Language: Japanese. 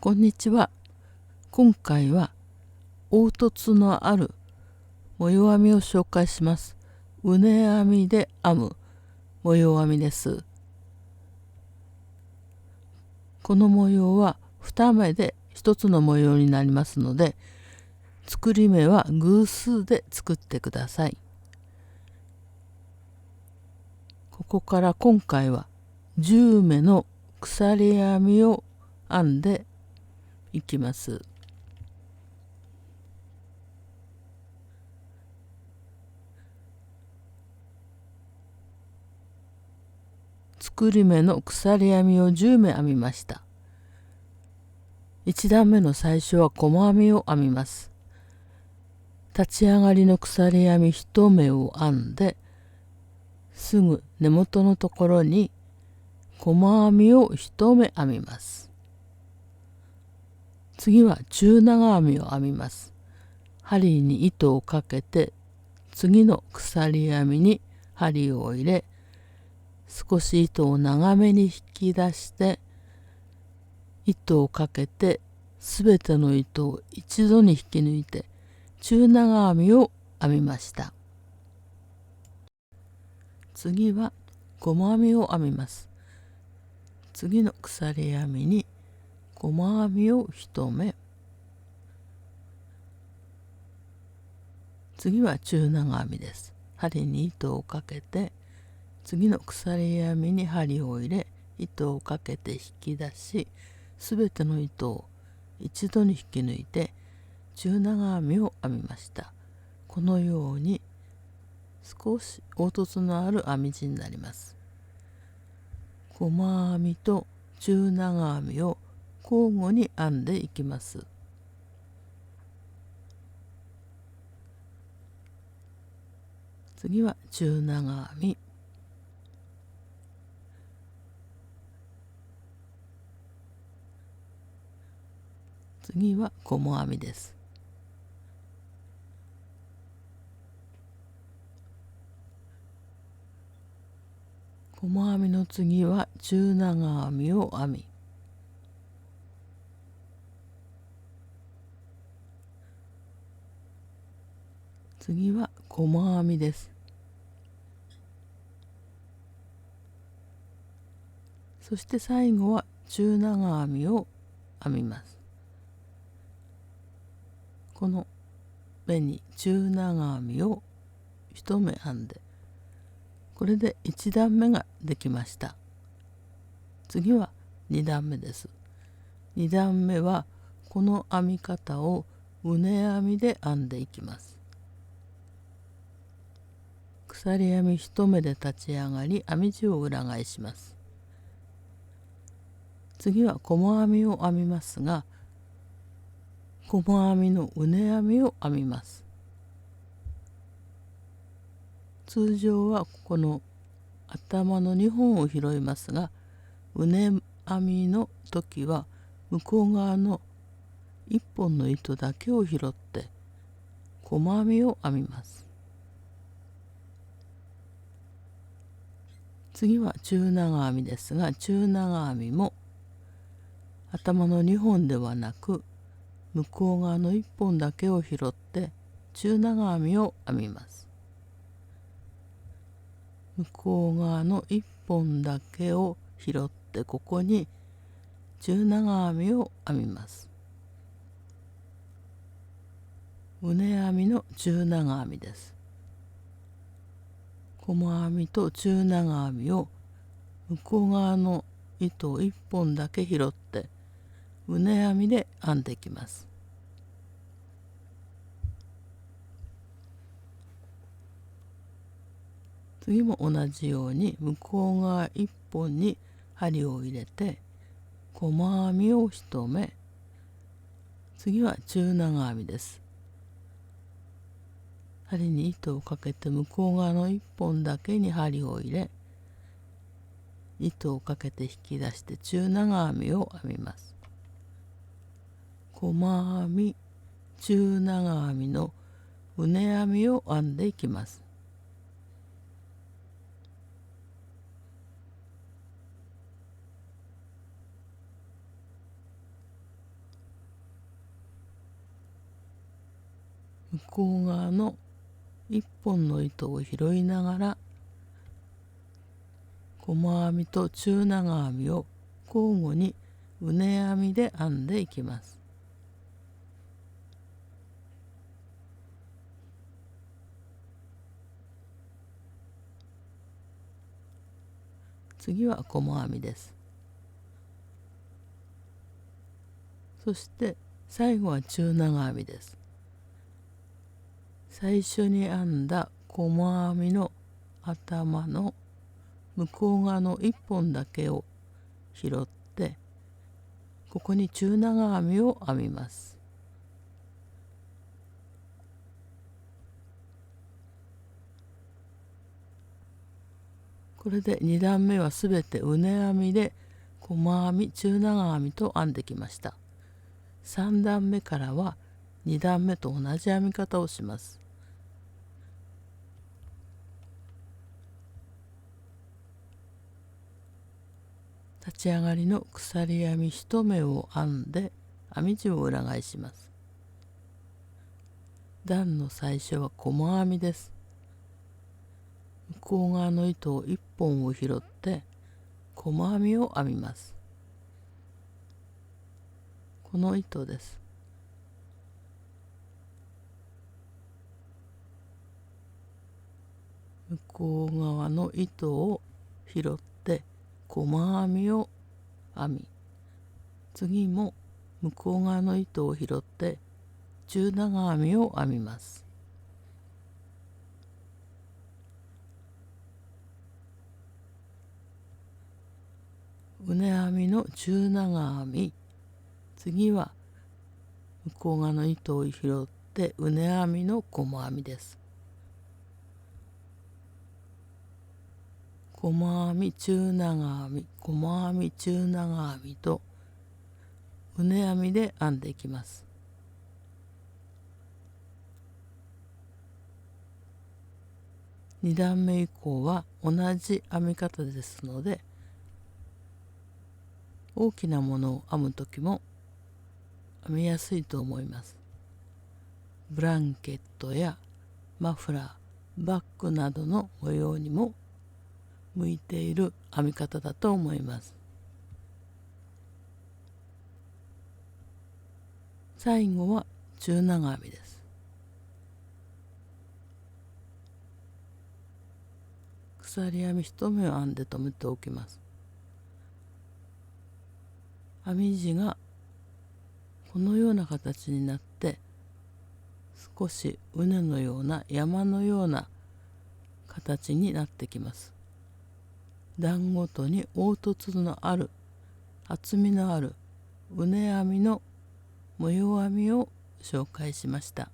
こんにちは。今回は凹凸のある模様編みを紹介します。畝編みで編む模様編みです。この模様は2目で1つの模様になりますので、作り目は偶数で作ってください。ここから今回は10目の鎖編みを編んでいきます。作り目の鎖編みを10目編みました。1段目の最初は細編みを編みます。立ち上がりの鎖編み1目を編んで、すぐ根元のところに細編みを1目編みます。次は中長編みを編みます。針に糸をかけて、次の鎖編みに針を入れ、少し糸を長めに引き出して、糸をかけてすべての糸を一度に引き抜いて中長編みを編みました。次は細編みを編みます。次の鎖編みに細編みを1目、次は中長編みです。針に糸をかけて次の鎖編みに針を入れ、糸をかけて引き出し、すべての糸を一度に引き抜いて中長編みを編みました。このように少し凹凸のある編み地になります。細編みと中長編みを交互に編んでいきます。次は中長編み、次は細編みです。細編みの次は中長編みを編み、次は細編みです。そして最後は中長編みを編みます。この目に中長編みを1目編んで、これで1段目ができました。次は2段目です。2段目はこの編み方を畝編みで編んでいきます。鎖編み1目で立ち上がり、編み地を裏返します。次は細編みを編みますが、細編みの畝編みを編みます。通常はこの頭の2本を拾いますが、畝編みの時は向こう側の1本の糸だけを拾って細編みを編みます。次は中長編みですが、中長編みも頭の2本ではなく向こう側の1本だけを拾って中長編みを編みます。向こう側の1本だけを拾ってここに中長編みを編みます。畝編みの中長編みです。細編みと中長編みを向こう側の糸を1本だけ拾って畝編みで編んでいきます。次も同じように向こう側1本に針を入れて細編みを1目、次は中長編みです。針に糸をかけて向こう側の1本だけに針を入れ、糸をかけて引き出して中長編みを編みます。細編み、中長編みの畝編みを編んでいきます。向こう側の一本の糸を拾いながら細編みと中長編みを交互にうね編みで編んでいきます。次は細編みです。そして最後は中長編みです。最初に編んだ細編みの頭の向こう側の1本だけを拾ってここに中長編みを編みます。これで2段目はすべてうね編みで細編み中長編みと編んできました。3段目からは2段目と同じ編み方をします。立ち上がりの鎖編み1目を編んで編み地を裏返します。段の最初は細編みです。向こう側の糸を1本を拾って細編みを編みます。この糸です。向こう側の糸を拾って細編みを編み、次も向こう側の糸を拾って中長編みを編みます。うね編みの中長編み、次は向こう側の糸を拾ってうね編みの細編みです。細編み中長編み、細編み中長編みとうね編みで編んでいきます。2段目以降は同じ編み方ですので、大きなものを編む時も編みやすいと思います。ブランケットやマフラー、バッグなどの模様にも向いている編み方だと思います。最後は中長編みです。鎖編み1目を編んで留めておきます。編み地がこのような形になって少し畝のような山のような形になってきます。段ごとに凹凸のある厚みのある畝編みの模様編みを紹介しました。